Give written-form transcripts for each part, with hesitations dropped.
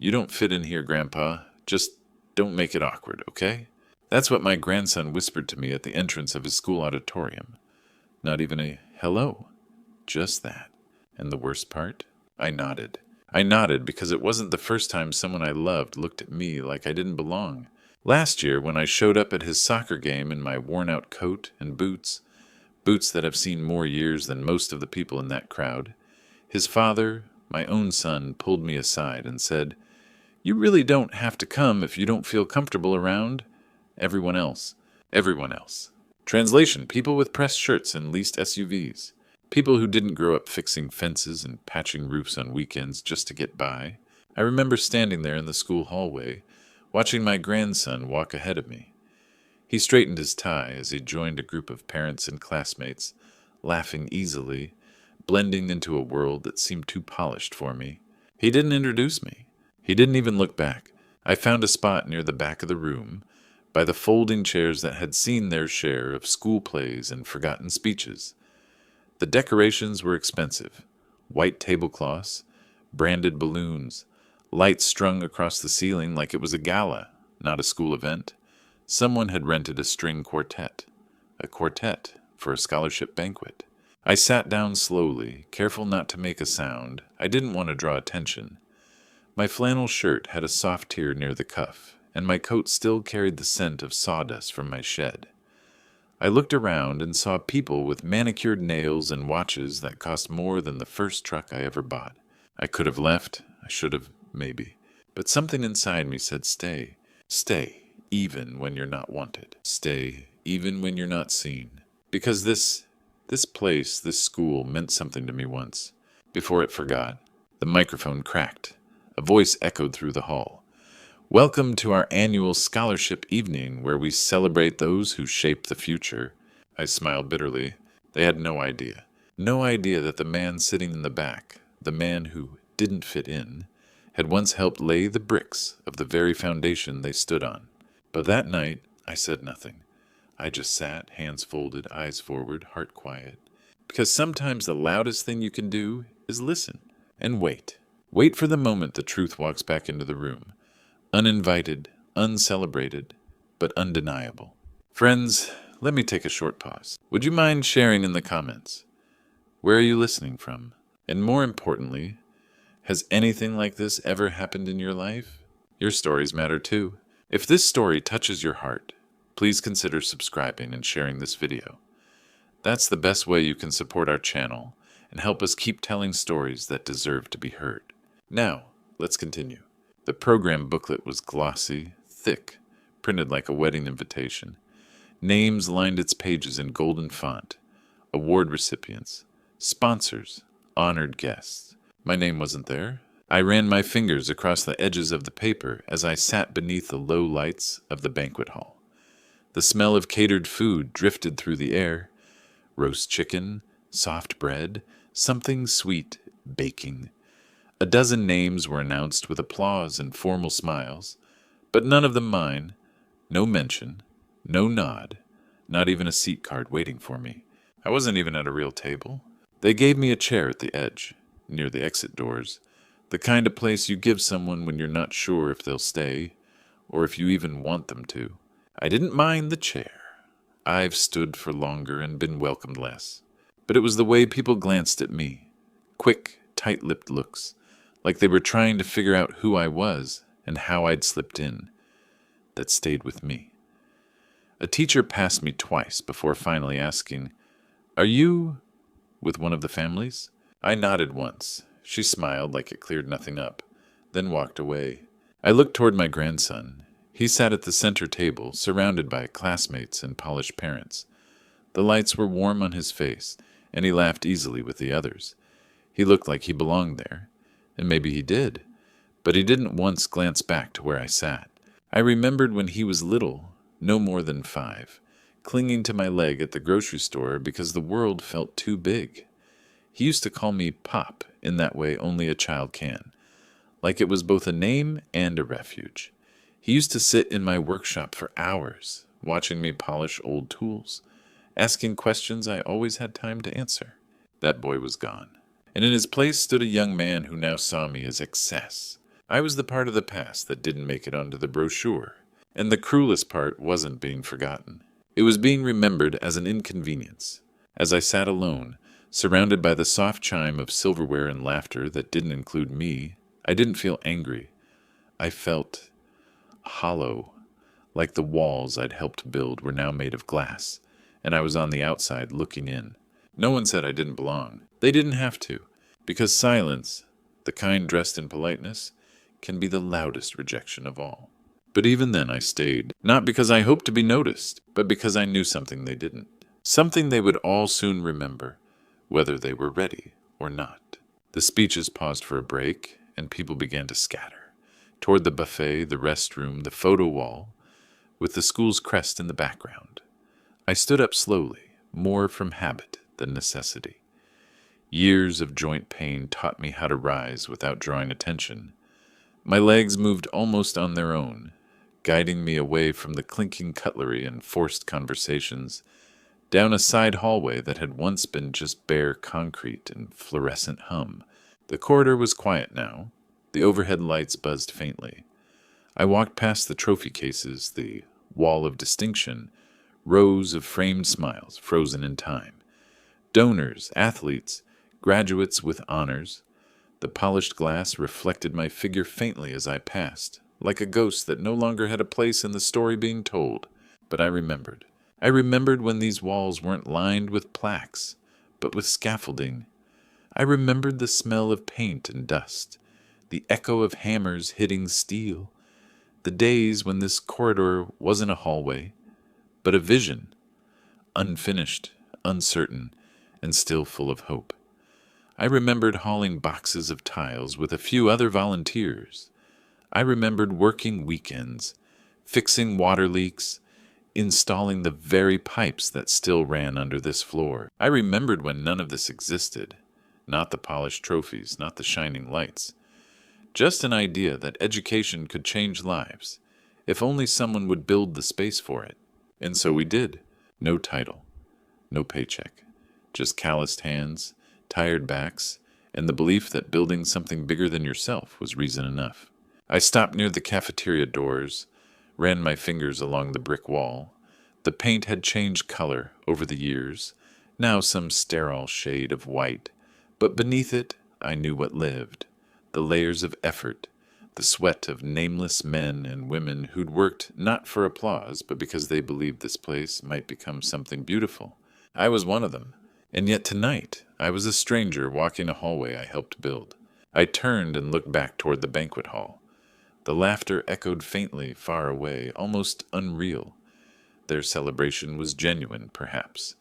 "You don't fit in here, Grandpa. Just don't make it awkward, okay?" That's what my grandson whispered to me at the entrance of his school auditorium. Not even a hello, just that. And the worst part? I nodded. I nodded because it wasn't the first time someone I loved looked at me like I didn't belong. Last year, when I showed up at his soccer game in my worn-out coat and boots that have seen more years than most of the people in that crowd, his father, my own son, pulled me aside and said, "You really don't have to come if you don't feel comfortable around everyone else." Everyone else. Translation: people with pressed shirts and leased SUVs. People who didn't grow up fixing fences and patching roofs on weekends just to get by. I remember standing there in the school hallway, watching my grandson walk ahead of me. He straightened his tie as he joined a group of parents and classmates, laughing easily, blending into a world that seemed too polished for me. He didn't introduce me. He didn't even look back. I found a spot near the back of the room, by the folding chairs that had seen their share of school plays and forgotten speeches. The decorations were expensive. White tablecloths, branded balloons, lights strung across the ceiling like it was a gala, not a school event. Someone had rented a string quartet. A quartet for a scholarship banquet. I sat down slowly, careful not to make a sound. I didn't want to draw attention. My flannel shirt had a soft tear near the cuff, and my coat still carried the scent of sawdust from my shed. I looked around and saw people with manicured nails and watches that cost more than the first truck I ever bought. I could have left. I should have, maybe. But something inside me said, stay. Stay, even when you're not wanted. Stay, even when you're not seen. Because this place, this school, meant something to me once. Before it forgot, the microphone cracked. A voice echoed through the hall. "Welcome to our annual scholarship evening, where we celebrate those who shape the future." I smiled bitterly. They had no idea. No idea that the man sitting in the back, the man who didn't fit in, had once helped lay the bricks of the very foundation they stood on. But that night, I said nothing. I just sat, hands folded, eyes forward, heart quiet. Because sometimes the loudest thing you can do is listen and wait. Wait for the moment the truth walks back into the room. Uninvited, uncelebrated, but undeniable. Friends, let me take a short pause. Would you mind sharing in the comments? Where are you listening from? And more importantly, has anything like this ever happened in your life? Your stories matter too. If this story touches your heart, please consider subscribing and sharing this video. That's the best way you can support our channel and help us keep telling stories that deserve to be heard. Now, let's continue. The program booklet was glossy, thick, printed like a wedding invitation. Names lined its pages in golden font. Award recipients, sponsors, honored guests. My name wasn't there. I ran my fingers across the edges of the paper as I sat beneath the low lights of the banquet hall. The smell of catered food drifted through the air. Roast chicken, soft bread, something sweet, baking. A dozen names were announced with applause and formal smiles, but none of them mine. No mention, no nod, not even a seat card waiting for me. I wasn't even at a real table. They gave me a chair at the edge, near the exit doors, the kind of place you give someone when you're not sure if they'll stay, or if you even want them to. I didn't mind the chair. I've stood for longer and been welcomed less. But it was the way people glanced at me. Quick, tight-lipped looks, like they were trying to figure out who I was and how I'd slipped in, that stayed with me. A teacher passed me twice before finally asking, "Are you with one of the families?" I nodded once. She smiled like it cleared nothing up, then walked away. I looked toward my grandson. He sat at the center table, surrounded by classmates and polished parents. The lights were warm on his face, and he laughed easily with the others. He looked like he belonged there, and maybe he did, but he didn't once glance back to where I sat. I remembered when he was little, no more than 5, clinging to my leg at the grocery store because the world felt too big. He used to call me Pop in that way only a child can, like it was both a name and a refuge. He used to sit in my workshop for hours, watching me polish old tools, asking questions I always had time to answer. That boy was gone, and in his place stood a young man who now saw me as excess. I was the part of the past that didn't make it onto the brochure. And the cruelest part wasn't being forgotten. It was being remembered as an inconvenience. As I sat alone, surrounded by the soft chime of silverware and laughter that didn't include me, I didn't feel angry. I felt hollow, like the walls I'd helped build were now made of glass, and I was on the outside looking in. No one said I didn't belong. They didn't have to, because silence, the kind dressed in politeness, can be the loudest rejection of all. But even then I stayed, not because I hoped to be noticed, but because I knew something they didn't. Something they would all soon remember, whether they were ready or not. The speeches paused for a break, and people began to scatter. Toward the buffet, the restroom, the photo wall, with the school's crest in the background. I stood up slowly, more from habit than necessity. Years of joint pain taught me how to rise without drawing attention. My legs moved almost on their own, guiding me away from the clinking cutlery and forced conversations, down a side hallway that had once been just bare concrete and fluorescent hum. The corridor was quiet now. The overhead lights buzzed faintly. I walked past the trophy cases, the wall of distinction, rows of framed smiles frozen in time. Donors, athletes, graduates with honors. The polished glass reflected my figure faintly as I passed, like a ghost that no longer had a place in the story being told. But I remembered. I remembered when these walls weren't lined with plaques, but with scaffolding. I remembered the smell of paint and dust, the echo of hammers hitting steel, the days when this corridor wasn't a hallway, but a vision, unfinished, uncertain, and still full of hope. I remembered hauling boxes of tiles with a few other volunteers. I remembered working weekends, fixing water leaks, installing the very pipes that still ran under this floor. I remembered when none of this existed, not the polished trophies, not the shining lights. Just an idea that education could change lives, if only someone would build the space for it. And so we did. No title, no paycheck, just calloused hands, tired backs, and the belief that building something bigger than yourself was reason enough. I stopped near the cafeteria doors, ran my fingers along the brick wall. The paint had changed color over the years, now some sterile shade of white, but beneath it I knew what lived, the layers of effort, the sweat of nameless men and women who'd worked not for applause, but because they believed this place might become something beautiful. I was one of them, and yet tonight I was a stranger walking a hallway I helped build. I turned and looked back toward the banquet hall. The laughter echoed faintly far away, almost unreal. Their celebration was genuine, perhaps,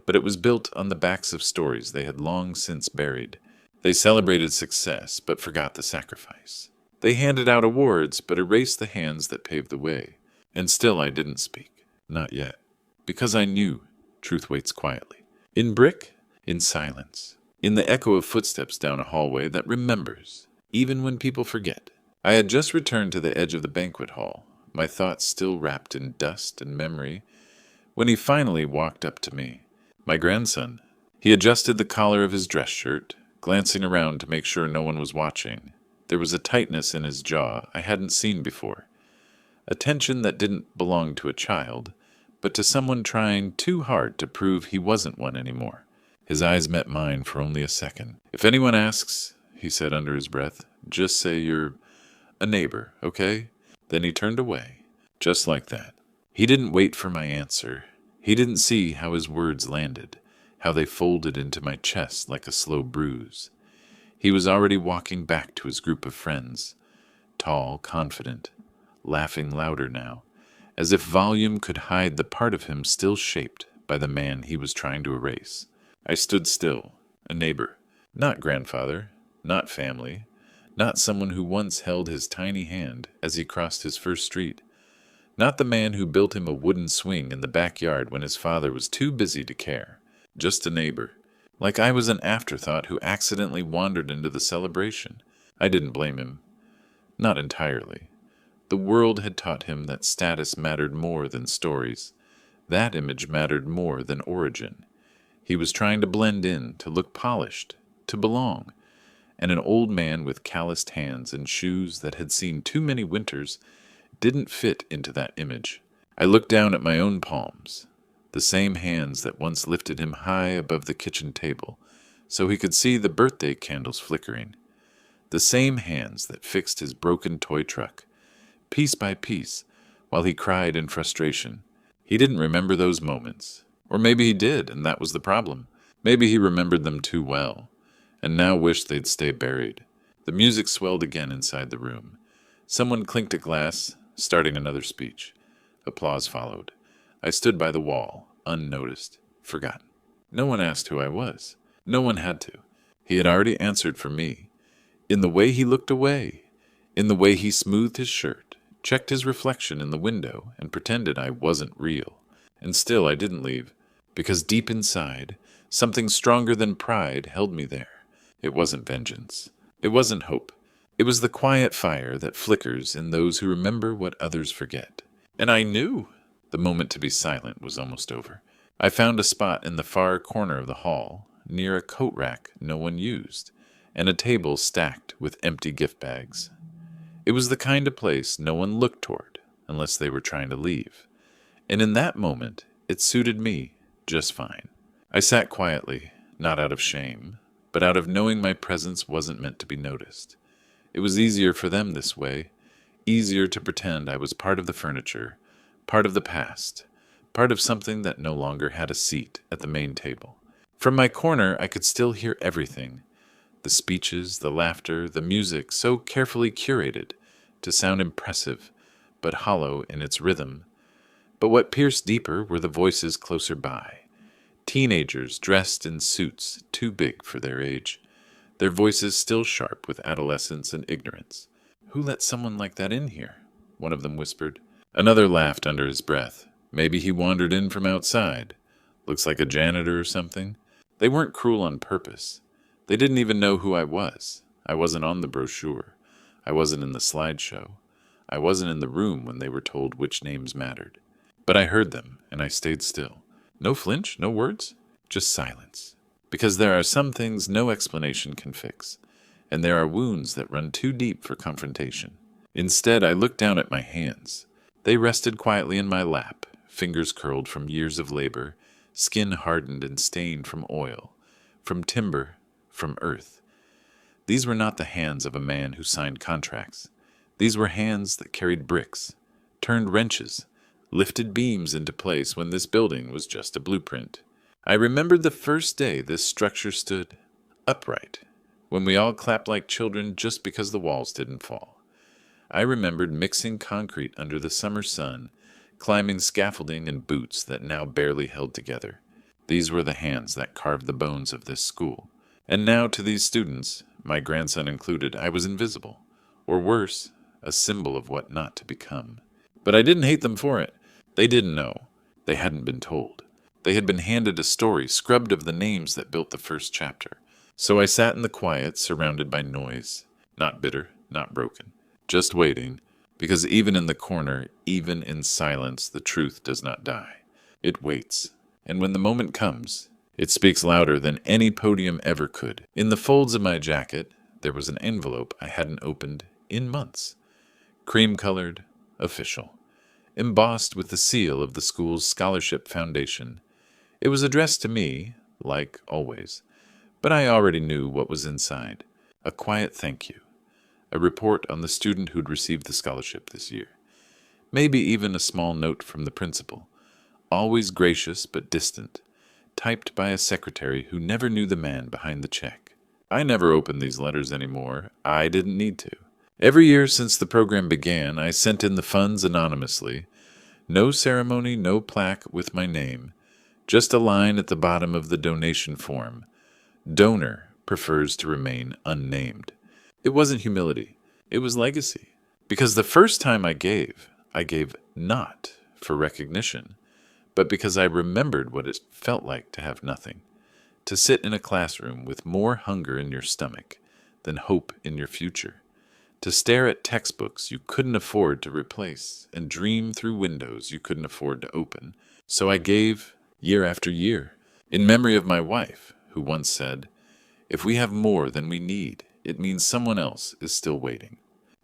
but it was built on the backs of stories they had long since buried. They celebrated success, but forgot the sacrifice. They handed out awards, but erased the hands that paved the way. And still I didn't speak. Not yet. Because I knew truth waits quietly. In brick, in silence. In the echo of footsteps down a hallway that remembers, even when people forget. I had just returned to the edge of the banquet hall, my thoughts still wrapped in dust and memory, when he finally walked up to me. My grandson. He adjusted the collar of his dress shirt, glancing around to make sure no one was watching. There was a tightness in his jaw I hadn't seen before, a tension that didn't belong to a child, but to someone trying too hard to prove he wasn't one anymore. His eyes met mine for only a second. "If anyone asks," he said under his breath, "just say you're a neighbor, okay?" Then he turned away, just like that. He didn't wait for my answer. He didn't see how his words landed, how they folded into my chest like a slow bruise. He was already walking back to his group of friends, tall, confident, laughing louder now, as if volume could hide the part of him still shaped by the man he was trying to erase. I stood still, a neighbor, not grandfather, not family, not someone who once held his tiny hand as he crossed his first street, not the man who built him a wooden swing in the backyard when his father was too busy to care, just a neighbor. Like I was an afterthought who accidentally wandered into the celebration. I didn't blame him. Not entirely. The world had taught him that status mattered more than stories. That image mattered more than origin. He was trying to blend in, to look polished, to belong. and an old man with calloused hands and shoes that had seen too many winters didn't fit into that image. I looked down at my own palms, the same hands that once lifted him high above the kitchen table so he could see the birthday candles flickering, the same hands that fixed his broken toy truck, piece by piece, while he cried in frustration. He didn't remember those moments. Or maybe he did, and that was the problem. Maybe he remembered them too well, and now wished they'd stay buried. The music swelled again inside the room. Someone clinked a glass, starting another speech. Applause followed. I stood by the wall, unnoticed, forgotten. No one asked who I was. No one had to. He had already answered for me. In the way he looked away, in the way he smoothed his shirt, checked his reflection in the window, and pretended I wasn't real. And still I didn't leave, because deep inside, something stronger than pride held me there. It wasn't vengeance. It wasn't hope. It was the quiet fire that flickers in those who remember what others forget. And I knew. The moment to be silent was almost over. I found a spot in the far corner of the hall, near a coat rack no one used, and a table stacked with empty gift bags. It was the kind of place no one looked toward unless they were trying to leave. And in that moment, it suited me just fine. I sat quietly, not out of shame, but out of knowing my presence wasn't meant to be noticed. It was easier for them this way, easier to pretend I was part of the furniture, part of the past, part of something that no longer had a seat at the main table. From my corner, I could still hear everything, the speeches, the laughter, the music so carefully curated to sound impressive, but hollow in its rhythm. But what pierced deeper were the voices closer by. Teenagers dressed in suits too big for their age, their voices still sharp with adolescence and ignorance. "Who let someone like that in here?" one of them whispered. Another laughed under his breath. "Maybe he wandered in from outside. Looks like a janitor or something." They weren't cruel on purpose. They didn't even know who I was. I wasn't on the brochure. I wasn't in the slideshow. I wasn't in the room when they were told which names mattered. But I heard them, and I stayed still. No flinch, no words, just silence. Because there are some things no explanation can fix, and there are wounds that run too deep for confrontation. Instead, I looked down at my hands. They rested quietly in my lap, fingers curled from years of labor, skin hardened and stained from oil, from timber, from earth. These were not the hands of a man who signed contracts. These were hands that carried bricks, turned wrenches, lifted beams into place when this building was just a blueprint. I remembered the first day this structure stood upright, when we all clapped like children just because the walls didn't fall. I remembered mixing concrete under the summer sun, climbing scaffolding in boots that now barely held together. These were the hands that carved the bones of this school. And now to these students, my grandson included, I was invisible, or worse, a symbol of what not to become. But I didn't hate them for it. They didn't know. They hadn't been told. They had been handed a story scrubbed of the names that built the first chapter. So I sat in the quiet, surrounded by noise, not bitter, not broken, just waiting, because even in the corner, even in silence, the truth does not die. It waits, and when the moment comes, it speaks louder than any podium ever could. In the folds of my jacket, there was an envelope I hadn't opened in months. Cream-colored, official, embossed with the seal of the school's scholarship foundation. It was addressed to me, like always, but I already knew what was inside. A quiet thank you. A report on the student who'd received the scholarship this year. Maybe even a small note from the principal, always gracious but distant, typed by a secretary who never knew the man behind the check. I never opened these letters anymore. I didn't need to. Every year since the program began, I sent in the funds anonymously. No ceremony, no plaque with my name. Just a line at the bottom of the donation form. Donor prefers to remain unnamed. It wasn't humility. It was legacy. Because the first time I gave not for recognition, but because I remembered what it felt like to have nothing. To sit in a classroom with more hunger in your stomach than hope in your future. To stare at textbooks you couldn't afford to replace and dream through windows you couldn't afford to open. So I gave year after year, in memory of my wife, who once said, "If we have more than we need, it means someone else is still waiting.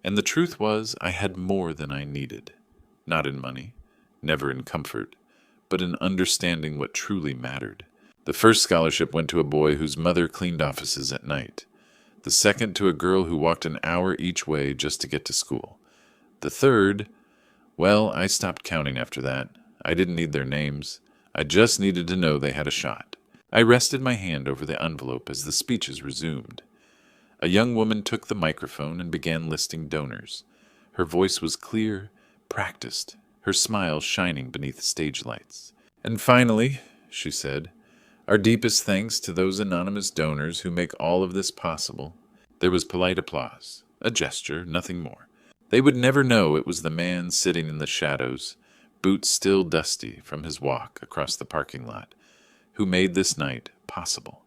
And the truth was, I had more than I needed. Not in money, never in comfort, but in understanding what truly mattered. The first scholarship went to a boy whose mother cleaned offices at night. The second to a girl who walked an hour each way just to get to school. The third, well, I stopped counting after that. I didn't need their names. I just needed to know they had a shot. I rested my hand over the envelope as the speeches resumed. A young woman took the microphone and began listing donors. Her voice was clear, practiced, her smile shining beneath stage lights. And finally, she said, our deepest thanks to those anonymous donors who make all of this possible. There was polite applause, a gesture, nothing more. They would never know it was the man sitting in the shadows, boots still dusty from his walk across the parking lot, who made this night possible.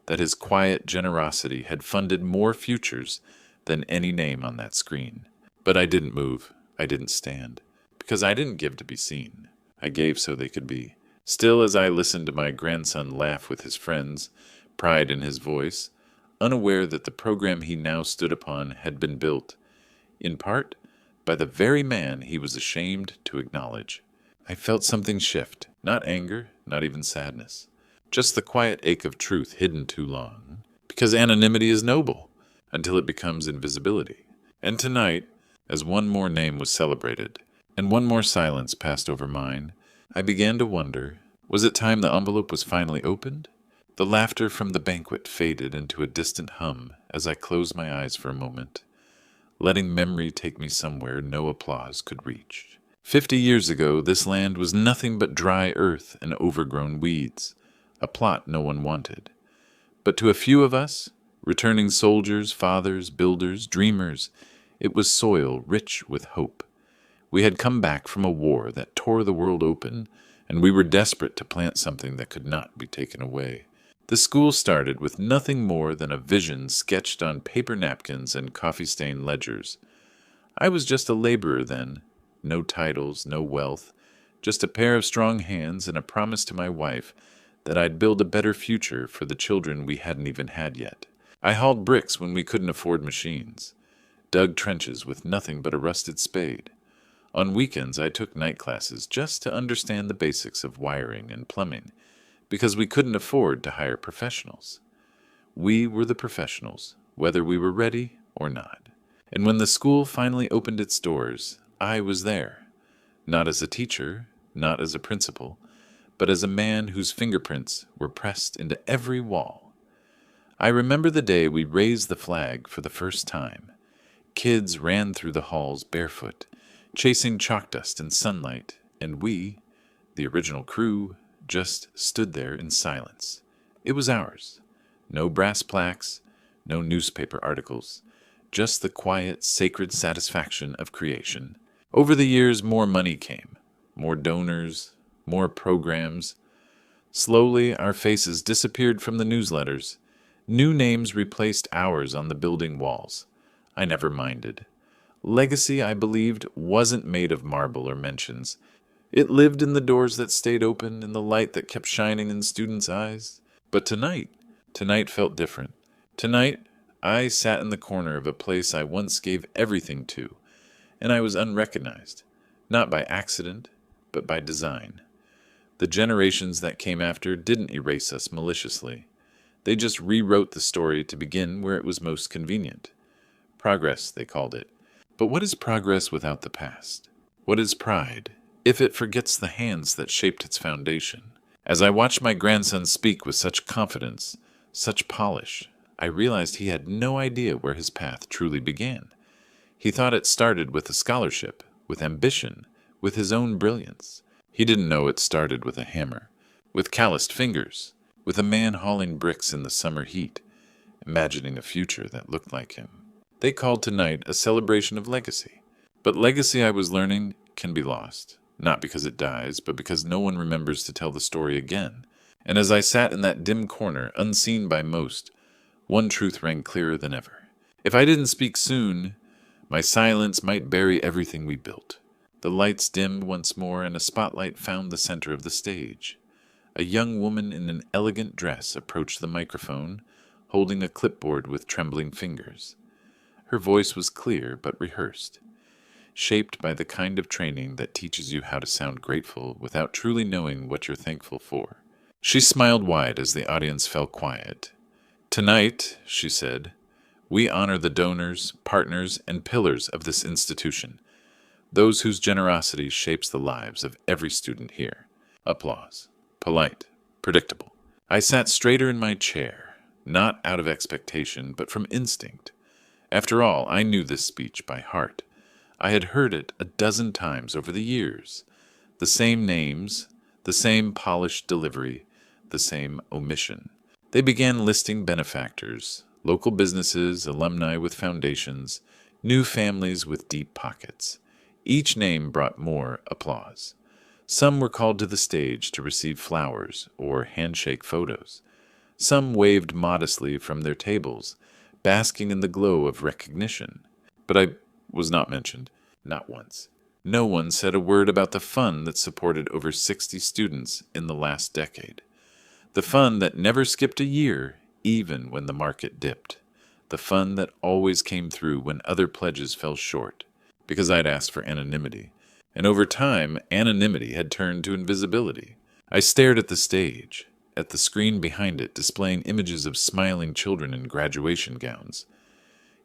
That his quiet generosity had funded more futures than any name on that screen. But I didn't move. I didn't stand. Because I didn't give to be seen. I gave so they could be. Still, as I listened to my grandson laugh with his friends, pride in his voice, unaware that the program he now stood upon had been built, in part, by the very man he was ashamed to acknowledge. I felt something shift, not anger, not even sadness. Just the quiet ache of truth hidden too long. Because anonymity is noble, until it becomes invisibility. And tonight, as one more name was celebrated, and one more silence passed over mine, I began to wonder, was it time the envelope was finally opened? The laughter from the banquet faded into a distant hum as I closed my eyes for a moment, letting memory take me somewhere no applause could reach. 50 years ago, this land was nothing but dry earth and overgrown weeds, a plot no one wanted. But to a few of us, returning soldiers, fathers, builders, dreamers, it was soil rich with hope. We had come back from a war that tore the world open, and we were desperate to plant something that could not be taken away. The school started with nothing more than a vision sketched on paper napkins and coffee-stained ledgers. I was just a laborer then, no titles, no wealth, just a pair of strong hands and a promise to my wife that I'd build a better future for the children we hadn't even had yet. I hauled bricks when we couldn't afford machines, dug trenches with nothing but a rusted spade. On weekends, I took night classes just to understand the basics of wiring and plumbing, because we couldn't afford to hire professionals. We were the professionals, whether we were ready or not. And when the school finally opened its doors, I was there, not as a teacher, not as a principal, but as a man whose fingerprints were pressed into every wall. I remember the day we raised the flag for the first time. Kids ran through the halls barefoot, chasing chalk dust in sunlight, and we, the original crew, just stood there in silence. It was ours. No brass plaques, no newspaper articles, just the quiet, sacred satisfaction of creation. Over the years, more money came, more donors, more programs. Slowly, our faces disappeared from the newsletters. New names replaced ours on the building walls. I never minded. Legacy, I believed, wasn't made of marble or mentions. It lived in the doors that stayed open, in the light that kept shining in students' eyes. But tonight felt different. Tonight, I sat in the corner of a place I once gave everything to, and I was unrecognized, not by accident, but by design. The generations that came after didn't erase us maliciously. They just rewrote the story to begin where it was most convenient. Progress, they called it. But what is progress without the past? What is pride, if it forgets the hands that shaped its foundation? As I watched my grandson speak with such confidence, such polish, I realized he had no idea where his path truly began. He thought it started with a scholarship, with ambition, with his own brilliance. He didn't know it started with a hammer, with calloused fingers, with a man hauling bricks in the summer heat, imagining a future that looked like him. They called tonight a celebration of legacy. But legacy, I was learning, can be lost. Not because it dies, but because no one remembers to tell the story again. And as I sat in that dim corner, unseen by most, one truth rang clearer than ever. If I didn't speak soon, my silence might bury everything we built. The lights dimmed once more, and a spotlight found the center of the stage. A young woman in an elegant dress approached the microphone, holding a clipboard with trembling fingers. Her voice was clear but rehearsed, shaped by the kind of training that teaches you how to sound grateful without truly knowing what you're thankful for. She smiled wide as the audience fell quiet. "Tonight," she said, "we honor the donors, partners, and pillars of this institution, those whose generosity shapes the lives of every student here." Applause. Polite. Predictable. I sat straighter in my chair, not out of expectation, but from instinct. After all, I knew this speech by heart. I had heard it a dozen times over the years. The same names, the same polished delivery, the same omission. They began listing benefactors, local businesses, alumni with foundations, new families with deep pockets. Each name brought more applause. Some were called to the stage to receive flowers or handshake photos. Some waved modestly from their tables, basking in the glow of recognition. But I was not mentioned, not once. No one said a word about the fund that supported over 60 students in the last decade. The fund that never skipped a year, even when the market dipped. The fund that always came through when other pledges fell short, because I'd asked for anonymity. And over time, anonymity had turned to invisibility. I stared at the stage, at the screen behind it displaying images of smiling children in graduation gowns.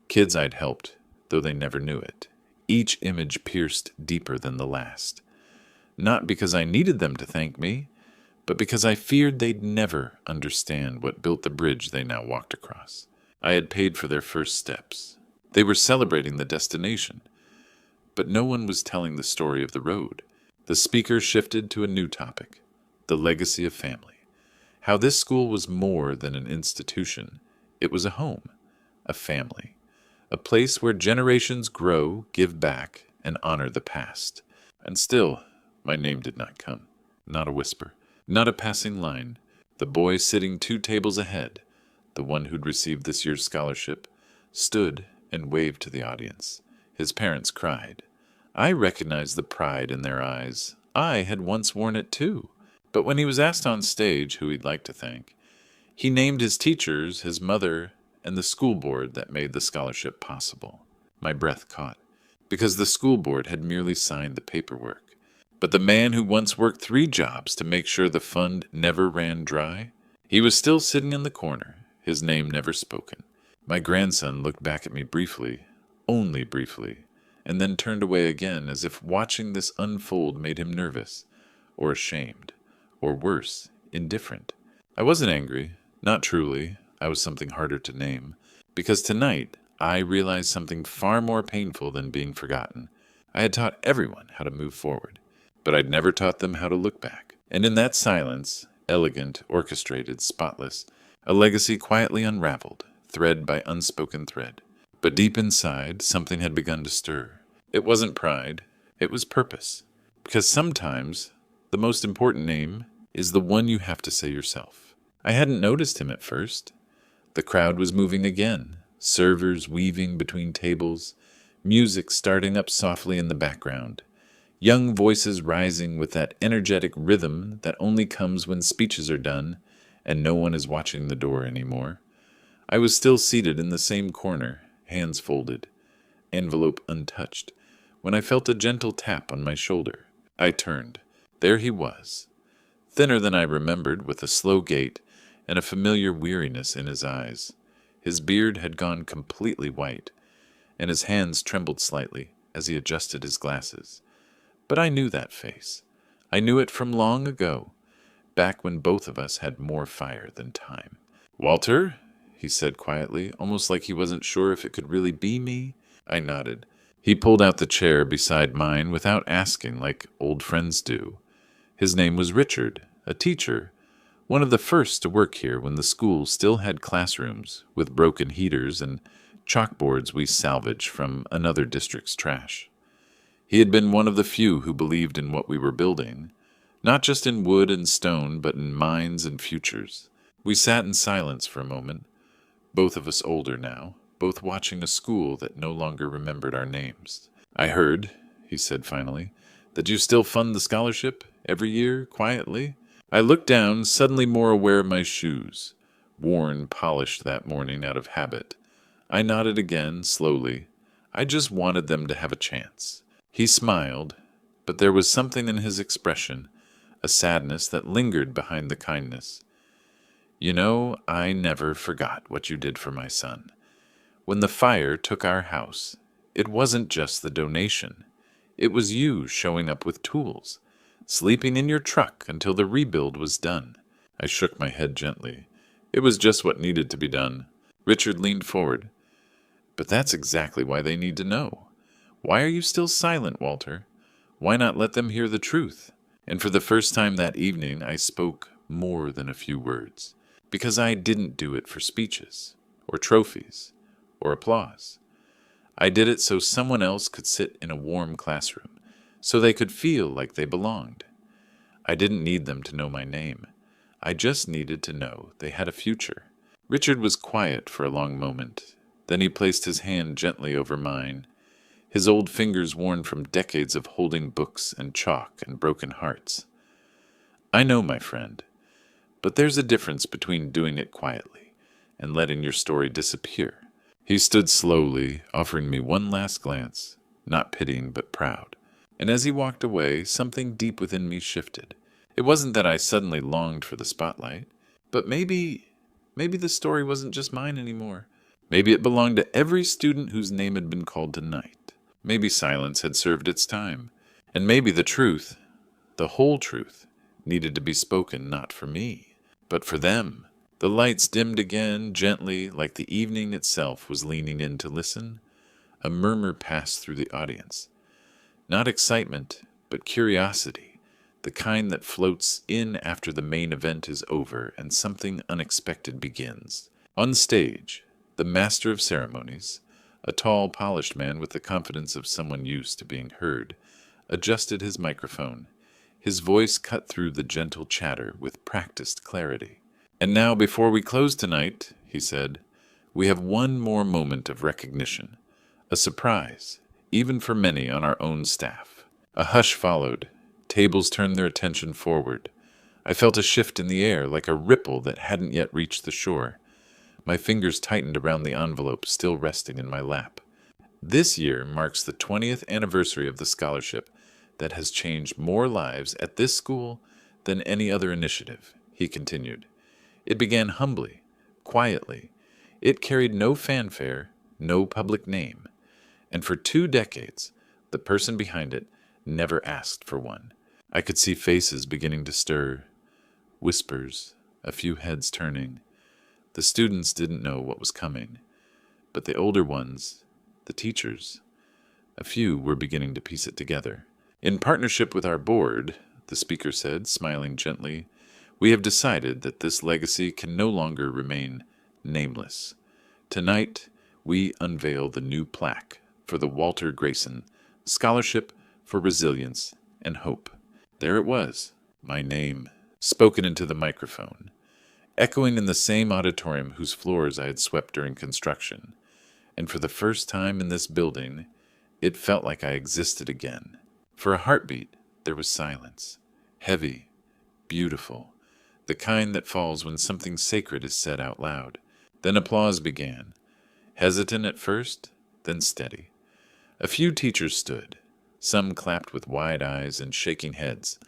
Kids I'd helped, though they never knew it. Each image pierced deeper than the last. Not because I needed them to thank me, but because I feared they'd never understand what built the bridge they now walked across. I had paid for their first steps. They were celebrating the destination. But no one was telling the story of the road. The speaker shifted to a new topic, the legacy of family. How this school was more than an institution. It was a home, a family, a place where generations grow, give back, and honor the past. And still, my name did not come. Not a whisper, not a passing line. The boy sitting 2 tables ahead, the one who'd received this year's scholarship, stood and waved to the audience. His parents cried. I recognized the pride in their eyes. I had once worn it too. But when he was asked on stage who he'd like to thank, he named his teachers, his mother, and the school board that made the scholarship possible. My breath caught, because the school board had merely signed the paperwork. But the man who once worked 3 jobs to make sure the fund never ran dry, he was still sitting in the corner, his name never spoken. My grandson looked back at me briefly, only briefly, and then turned away again as if watching this unfold made him nervous, or ashamed, or worse, indifferent. I wasn't angry, not truly. I was something harder to name, because tonight I realized something far more painful than being forgotten. I had taught everyone how to move forward, but I'd never taught them how to look back. And in that silence, elegant, orchestrated, spotless, a legacy quietly unraveled, thread by unspoken thread. But deep inside, something had begun to stir. It wasn't pride, it was purpose. Because sometimes, the most important name is the one you have to say yourself. I hadn't noticed him at first. The crowd was moving again, servers weaving between tables, music starting up softly in the background, young voices rising with that energetic rhythm that only comes when speeches are done and no one is watching the door anymore. I was still seated in the same corner, hands folded, envelope untouched, when I felt a gentle tap on my shoulder. I turned. There he was, thinner than I remembered, with a slow gait and a familiar weariness in his eyes. His beard had gone completely white, and his hands trembled slightly as he adjusted his glasses. But I knew that face. I knew it from long ago, back when both of us had more fire than time. "Walter?" he said quietly, almost like he wasn't sure if it could really be me. I nodded. He pulled out the chair beside mine without asking, like old friends do. His name was Richard, a teacher, one of the first to work here when the school still had classrooms with broken heaters and chalkboards we salvaged from another district's trash. He had been one of the few who believed in what we were building, not just in wood and stone, but in minds and futures. We sat in silence for a moment, both of us older now, both watching a school that no longer remembered our names. "I heard," he said finally, "that you still fund the scholarship, every year, quietly?" I looked down, suddenly more aware of my shoes. worn, polished that morning out of habit. I nodded again, slowly. I just wanted them to have a chance. He smiled, but there was something in his expression, a sadness that lingered behind the kindness. You know, I never forgot what you did for my son. When the fire took our house, it wasn't just the donation. It was you showing up with tools, sleeping in your truck until the rebuild was done. I shook my head gently. It was just what needed to be done. Richard leaned forward. But that's exactly why they need to know. Why are you still silent, Walter? Why not let them hear the truth? And for the first time that evening, I spoke more than a few words. Because I didn't do it for speeches, or trophies, or applause. I did it so someone else could sit in a warm classroom, so they could feel like they belonged. I didn't need them to know my name. I just needed to know they had a future. Richard was quiet for a long moment. Then he placed his hand gently over mine, his old fingers worn from decades of holding books and chalk and broken hearts. I know, my friend, but there's a difference between doing it quietly and letting your story disappear. He stood slowly, offering me one last glance, not pitying but proud. And as he walked away, something deep within me shifted. It wasn't that I suddenly longed for the spotlight, but maybe the story wasn't just mine anymore. Maybe it belonged to every student whose name had been called tonight. Maybe silence had served its time. And maybe the truth, the whole truth, needed to be spoken not for me, but for them. The lights dimmed again, gently, like the evening itself was leaning in to listen. A murmur passed through the audience. Not excitement, but curiosity, the kind that floats in after the main event is over and something unexpected begins. On stage, the master of ceremonies, a tall, polished man with the confidence of someone used to being heard, adjusted his microphone. His voice cut through the gentle chatter with practiced clarity. And now, before we close tonight, he said, we have one more moment of recognition. A surprise, even for many on our own staff. A hush followed. Tables turned their attention forward. I felt a shift in the air, like a ripple that hadn't yet reached the shore. My fingers tightened around the envelope still resting in my lap. This year marks the 20th anniversary of the scholarship that has changed more lives at this school than any other initiative, he continued. It began humbly, quietly. It carried no fanfare, no public name. And for 2 decades, the person behind it never asked for one. I could see faces beginning to stir, whispers, a few heads turning. The students didn't know what was coming, but the older ones, the teachers, a few were beginning to piece it together. In partnership with our board, the speaker said, smiling gently, we have decided that this legacy can no longer remain nameless. Tonight, we unveil the new plaque for the Walter Grayson Scholarship for Resilience and Hope. There it was, my name, spoken into the microphone, echoing in the same auditorium whose floors I had swept during construction. And for the first time in this building, it felt like I existed again. For a heartbeat, there was silence, heavy, beautiful, the kind that falls when something sacred is said out loud. Then applause began, hesitant at first, then steady. A few teachers stood. Some clapped with wide eyes and shaking heads,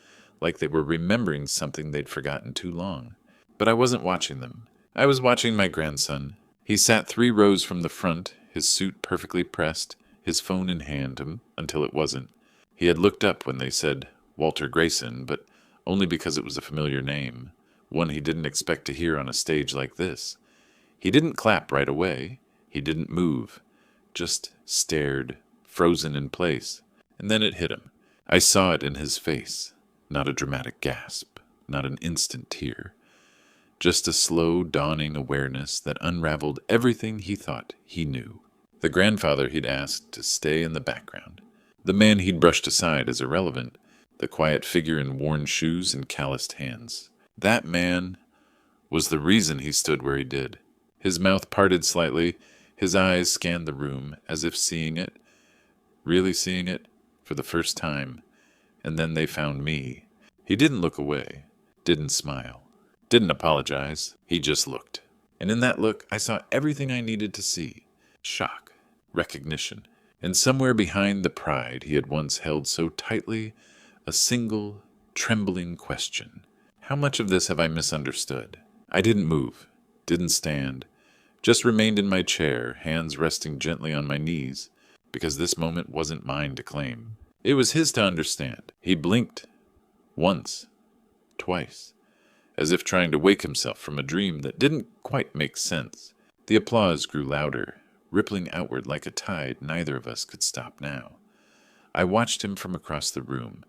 like they were remembering something they'd forgotten too long. But I wasn't watching them. I was watching my grandson. He sat 3 rows from the front, his suit perfectly pressed, his phone in hand until it wasn't. He had looked up when they said Walter Grayson, but only because it was a familiar name, one he didn't expect to hear on a stage like this. He didn't clap right away. He didn't move, just stared, frozen in place. And then it hit him. I saw it in his face. Not a dramatic gasp, not an instant tear. Just a slow, dawning awareness that unraveled everything he thought he knew. The grandfather he'd asked to stay in the background. The man he'd brushed aside as irrelevant. The quiet figure in worn shoes and calloused hands. That man was the reason he stood where he did. His mouth parted slightly. His eyes scanned the room as if seeing it, really seeing it, for the first time. And then they found me. He didn't look away, didn't smile, didn't apologize. He just looked. And in that look, I saw everything I needed to see: shock, recognition, and somewhere behind the pride he had once held so tightly, a single, trembling question. How much of this have I misunderstood? I didn't move, didn't stand, just remained in my chair, hands resting gently on my knees, because this moment wasn't mine to claim. It was his to understand. He blinked, once, twice, as if trying to wake himself from a dream that didn't quite make sense. The applause grew louder, rippling outward like a tide neither of us could stop now. I watched him from across the room,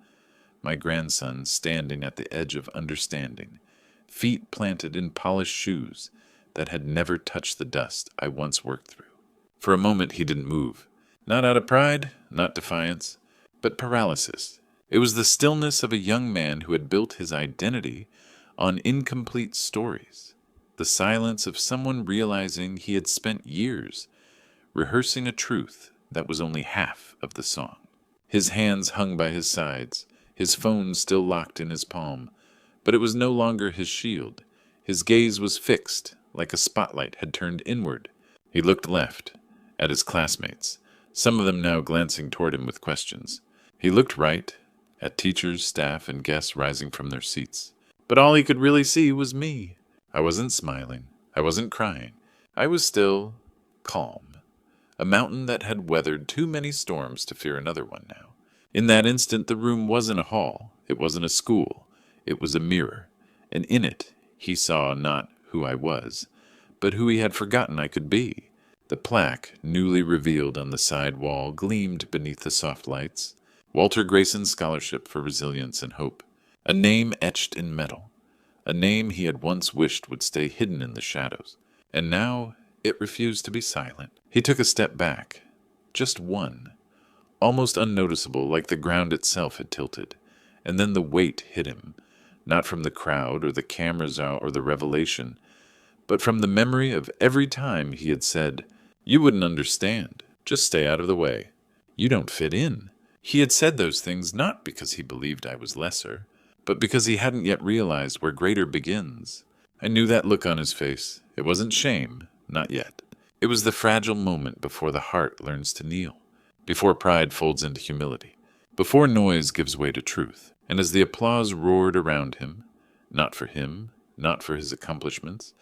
my grandson standing at the edge of understanding, feet planted in polished shoes that had never touched the dust I once worked through. For a moment he didn't move, not out of pride, not defiance, but paralysis. It was the stillness of a young man who had built his identity on incomplete stories, the silence of someone realizing he had spent years rehearsing a truth that was only half of the song. His hands hung by his sides, his phone still locked in his palm, but it was no longer his shield. His gaze was fixed, like a spotlight had turned inward. He looked left, at his classmates, some of them now glancing toward him with questions. He looked right, at teachers, staff, and guests rising from their seats. But all he could really see was me. I wasn't smiling. I wasn't crying. I was still calm. A mountain that had weathered too many storms to fear another one now. In that instant, the room wasn't a hall. It wasn't a school. It was a mirror. And in it, he saw not who I was, but who he had forgotten I could be. The plaque, newly revealed on the side wall, gleamed beneath the soft lights. Walter Grayson Scholarship for Resilience and Hope. A name etched in metal. A name he had once wished would stay hidden in the shadows. And now it refused to be silent. He took a step back. Just one. Almost unnoticeable, like the ground itself had tilted. And then the weight hit him. Not from the crowd or the cameras or the revelation, but from the memory of every time he had said, "You wouldn't understand. Just stay out of the way. You don't fit in." He had said those things not because he believed I was lesser, but because he hadn't yet realized where greater begins. I knew that look on his face. It wasn't shame, not yet. It was the fragile moment before the heart learns to kneel, before pride folds into humility, before noise gives way to truth. And as the applause roared around him, not for him, not for his accomplishments,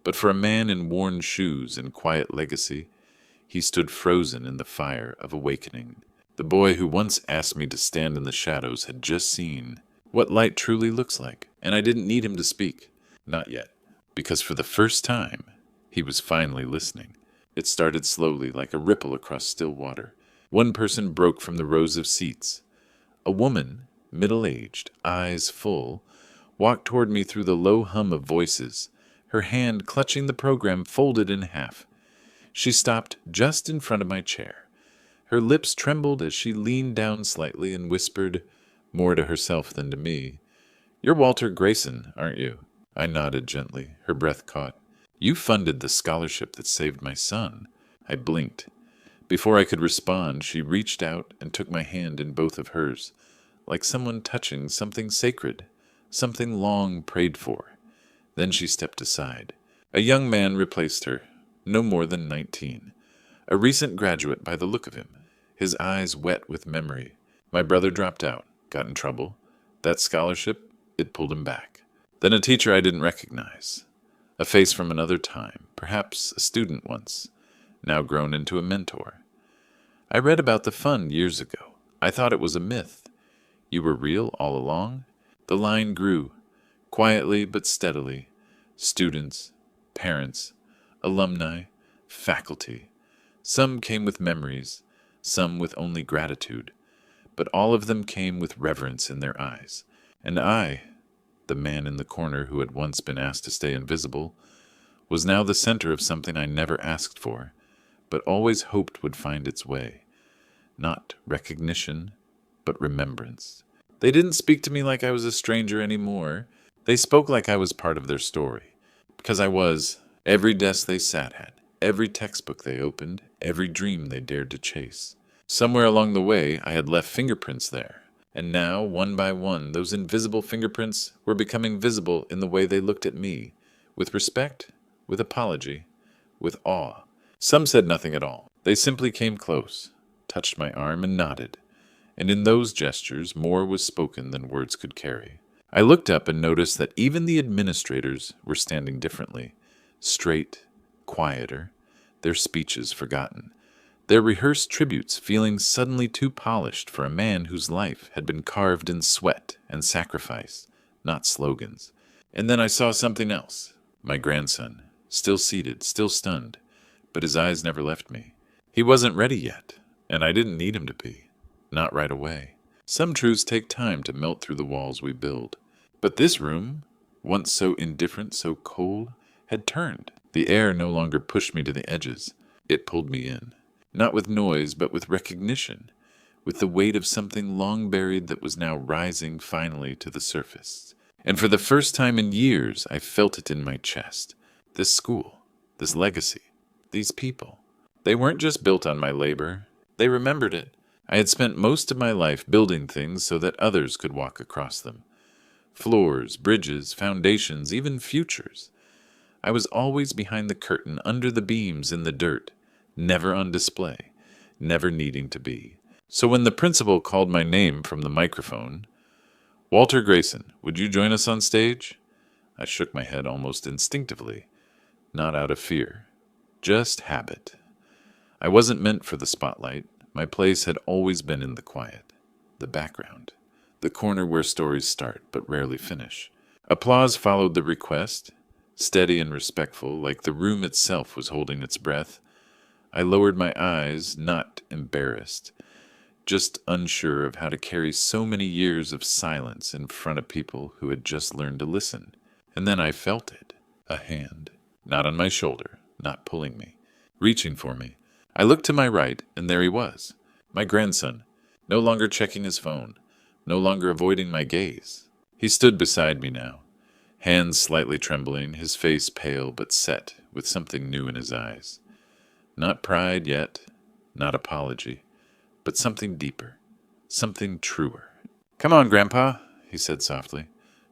but for a man in worn shoes and quiet legacy, he stood frozen in the fire of awakening. The boy who once asked me to stand in the shadows had just seen what light truly looks like, and I didn't need him to speak. Not yet, because for the first time, he was finally listening. It started slowly, like a ripple across still water. One person broke from the rows of seats. A woman, middle-aged, eyes full, walked toward me through the low hum of voices, her hand clutching the program folded in half. She stopped just in front of my chair. Her lips trembled as she leaned down slightly and whispered, more to herself than to me, "You're Walter Grayson, aren't you?" I nodded gently, her breath caught. "You funded the scholarship that saved my son." I blinked. Before I could respond, she reached out and took my hand in both of hers, like someone touching something sacred, something long prayed for. Then she stepped aside. A young man replaced her, no more than 19. A recent graduate by the look of him, his eyes wet with memory. My brother dropped out, got in trouble. That scholarship, it pulled him back. Then a teacher I didn't recognize. A face from another time, perhaps a student once, now grown into a mentor. I read about the fund years ago. I thought it was a myth. You were real all along? The line grew, quietly but steadily. Students, parents, alumni, faculty. Some came with memories, some with only gratitude, but all of them came with reverence in their eyes. And I, the man in the corner who had once been asked to stay invisible, was now the center of something I never asked for, but always hoped would find its way. Not recognition, but remembrance. They didn't speak to me like I was a stranger anymore. They spoke like I was part of their story. Because I was. Every desk they sat at, every textbook they opened, every dream they dared to chase. Somewhere along the way, I had left fingerprints there. And now, one by one, those invisible fingerprints were becoming visible in the way they looked at me, with respect with apology, with awe. Some said nothing at all. They simply came close, touched my arm, and nodded. And in those gestures, more was spoken than words could carry. I looked up and noticed that even the administrators were standing differently, straight, quieter, their speeches forgotten, their rehearsed tributes feeling suddenly too polished for a man whose life had been carved in sweat and sacrifice, not slogans. And then I saw something else. My grandson, still seated, still stunned, but his eyes never left me. He wasn't ready yet, and I didn't need him to be. Not right away. Some truths take time to melt through the walls we build. But this room, once so indifferent, so cold, had turned. The air no longer pushed me to the edges. It pulled me in. Not with noise, but with recognition, with the weight of something long buried that was now rising finally to the surface. And for the first time in years, I felt it in my chest. This school, this legacy, these people. They weren't just built on my labor. They remembered it. I had spent most of my life building things so that others could walk across them. Floors, bridges, foundations, even futures. I was always behind the curtain, under the beams, in the dirt, never on display, never needing to be. So when the principal called my name from the microphone, "Walter Grayson, would you join us on stage?" I shook my head almost instinctively, not out of fear, just habit. I wasn't meant for the spotlight. My place had always been in the quiet, the background, the corner where stories start but rarely finish. Applause followed the request, steady and respectful, like the room itself was holding its breath. I lowered my eyes, not embarrassed, just unsure of how to carry so many years of silence in front of people who had just learned to listen. And then I felt it, a hand, not on my shoulder, not pulling me, reaching for me. I looked to my right, and there he was, my grandson, no longer checking his phone, no longer avoiding my gaze. He stood beside me now, hands slightly trembling, his face pale but set, with something new in his eyes. Not pride yet, not apology, but something deeper, something truer. "Come on, Grandpa," he said softly.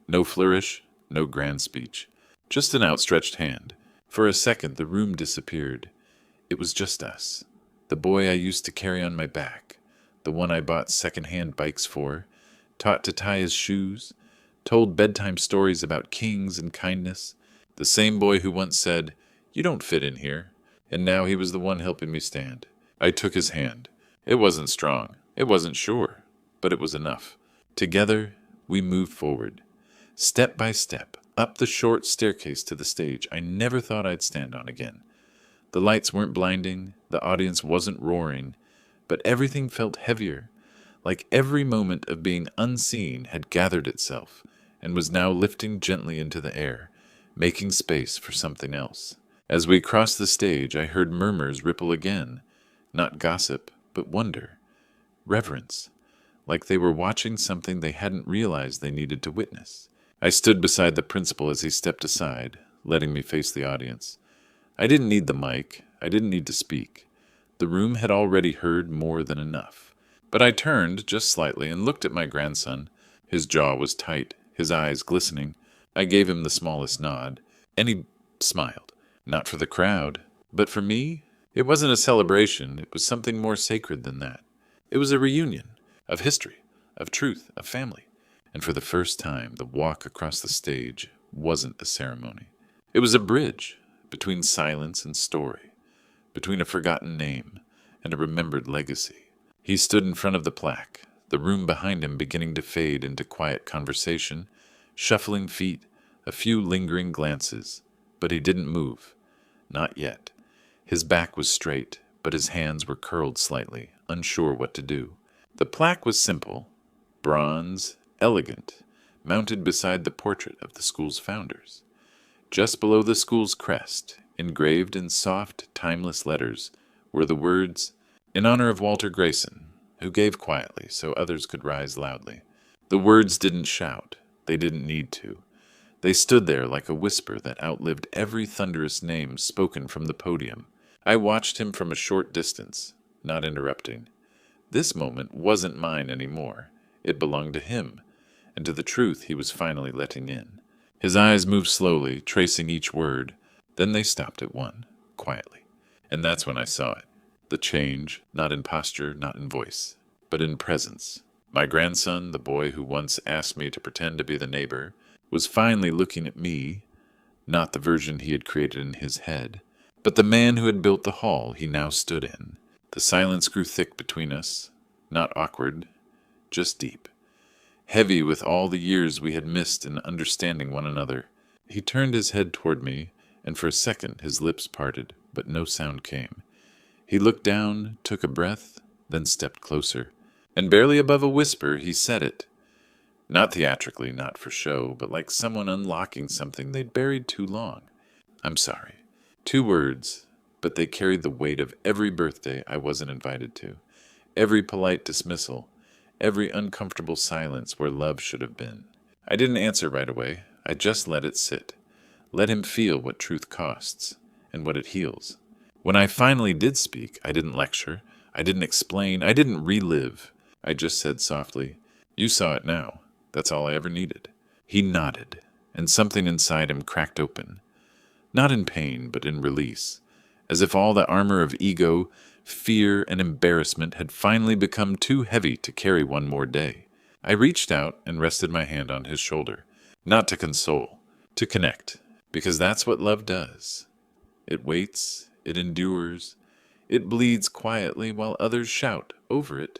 No flourish, no grand speech, just an outstretched hand. For a second the room disappeared. It was just us. The boy I used to carry on my back, the one I bought second-hand bikes for, taught to tie his shoes, told bedtime stories about kings and kindness, the same boy who once said, "You don't fit in here," and now he was the one helping me stand. I took his hand. It wasn't strong, it wasn't sure, but it was enough. Together, we moved forward, step by step, up the short staircase to the stage I never thought I'd stand on again. The lights weren't blinding, the audience wasn't roaring, but everything felt heavier, like every moment of being unseen had gathered itself and was now lifting gently into the air, making space for something else. As we crossed the stage, I heard murmurs ripple again, not gossip, but wonder, reverence, like they were watching something they hadn't realized they needed to witness. I stood beside the principal as he stepped aside, letting me face the audience. I didn't need the mic. I didn't need to speak. The room had already heard more than enough. But I turned just slightly and looked at my grandson. His jaw was tight, his eyes glistening. I gave him the smallest nod, and he smiled. Not for the crowd, but for me. It wasn't a celebration. It was something more sacred than that. It was a reunion of history, of truth, of family. And for the first time, the walk across the stage wasn't a ceremony. It was a bridge between silence and story, between a forgotten name and a remembered legacy. He stood in front of the plaque, the room behind him beginning to fade into quiet conversation, shuffling feet, a few lingering glances, but he didn't move. Not yet. His back was straight, but his hands were curled slightly, unsure what to do. The plaque was simple, bronze, elegant, mounted beside the portrait of the school's founders. Just below the school's crest, engraved in soft, timeless letters, were the words, "In honor of Walter Grayson, who gave quietly so others could rise loudly." The words didn't shout. They didn't need to. They stood there like a whisper that outlived every thunderous name spoken from the podium. I watched him from a short distance, not interrupting. This moment wasn't mine anymore. It belonged to him, and to the truth he was finally letting in. His eyes moved slowly, tracing each word, Then they stopped at one, quietly. And that's when I saw it. The change, not in posture, not in voice, but in presence. My grandson, the boy who once asked me to pretend to be the neighbor, was finally looking at me, not the version he had created in his head, but the man who had built the hall he now stood in. The silence grew thick between us, not awkward, just deep, heavy with all the years we had missed in understanding one another. He turned his head toward me, and for a second his lips parted, but no sound came. He looked down, took a breath, then stepped closer, and barely above a whisper he said it. Not theatrically, not for show, but like someone unlocking something they'd buried too long. I'm sorry. 2 words, but they carried the weight of every birthday I wasn't invited to, every polite dismissal, every uncomfortable silence where love should have been. I didn't answer right away. I just let it sit. Let him feel what truth costs, and what it heals. When I finally did speak, I didn't lecture, I didn't explain, I didn't relive. I just said softly, "You saw it now. That's all I ever needed." He nodded, and something inside him cracked open. Not in pain, but in release, as if all the armor of ego, fear, and embarrassment had finally become too heavy to carry one more day. I reached out and rested my hand on his shoulder, not to console, to connect, because that's what love does. It waits, it endures, it bleeds quietly while others shout over it,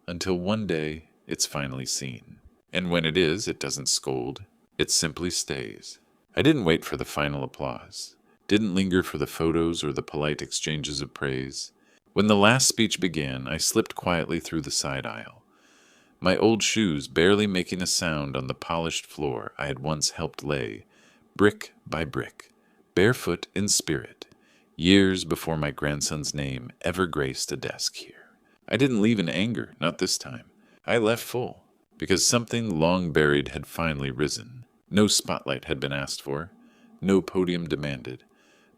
until one day it's finally seen. And when it is, it doesn't scold, it simply stays. I didn't wait for the final applause, didn't linger for the photos or the polite exchanges of praise. When the last speech began, I slipped quietly through the side aisle, my old shoes barely making a sound on the polished floor I had once helped lay, brick by brick, barefoot in spirit, years before my grandson's name ever graced a desk here. I didn't leave in anger, not this time. I left full, because something long buried had finally risen. No spotlight had been asked for, no podium demanded.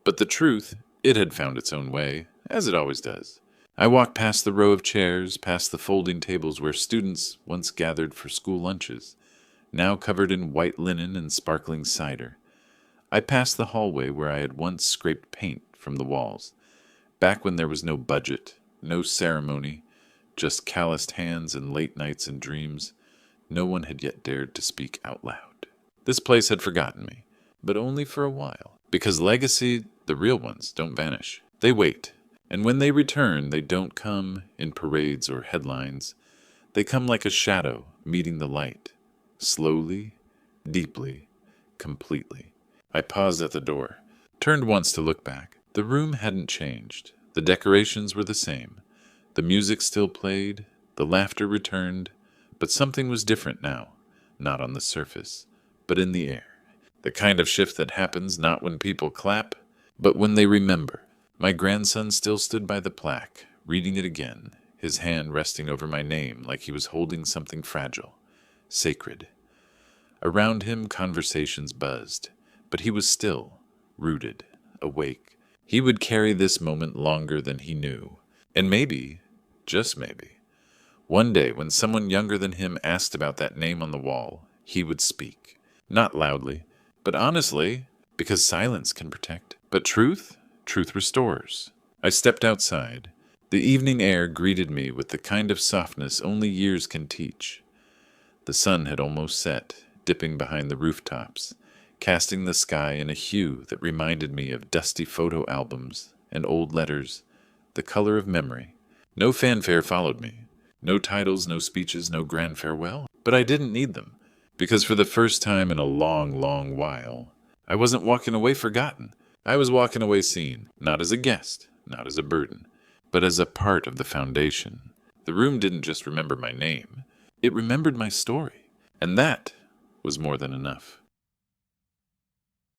But the truth, it had found its own way, as it always does. I walked past the row of chairs, past the folding tables where students once gathered for school lunches, now covered in white linen and sparkling cider. I passed the hallway where I had once scraped paint from the walls, back when there was no budget, no ceremony, just calloused hands and late nights and dreams. No one had yet dared to speak out loud. This place had forgotten me, but only for a while, because legacy, the real ones, don't vanish. They wait, and when they return, they don't come in parades or headlines. They come like a shadow meeting the light, slowly, deeply, completely. I paused at the door, turned once to look back. The room hadn't changed. The decorations were the same. The music still played, the laughter returned, but something was different now, not on the surface, but in the air. The kind of shift that happens not when people clap, but when they remember. My grandson still stood by the plaque, reading it again, his hand resting over my name like he was holding something fragile, sacred. Around him, conversations buzzed, but he was still, rooted, awake. He would carry this moment longer than he knew. And maybe, just maybe, one day when someone younger than him asked about that name on the wall, he would speak. Not loudly, but honestly, because silence can protect. But truth restores. I stepped outside. The evening air greeted me with the kind of softness only years can teach. The sun had almost set, dipping behind the rooftops, casting the sky in a hue that reminded me of dusty photo albums and old letters, the color of memory. No fanfare followed me. No titles, no speeches, no grand farewell. But I didn't need them, because for the first time in a long, long while, I wasn't walking away forgotten. I was walking away seen, not as a guest, not as a burden, but as a part of the foundation. The room didn't just remember my name. It remembered my story. And that was more than enough.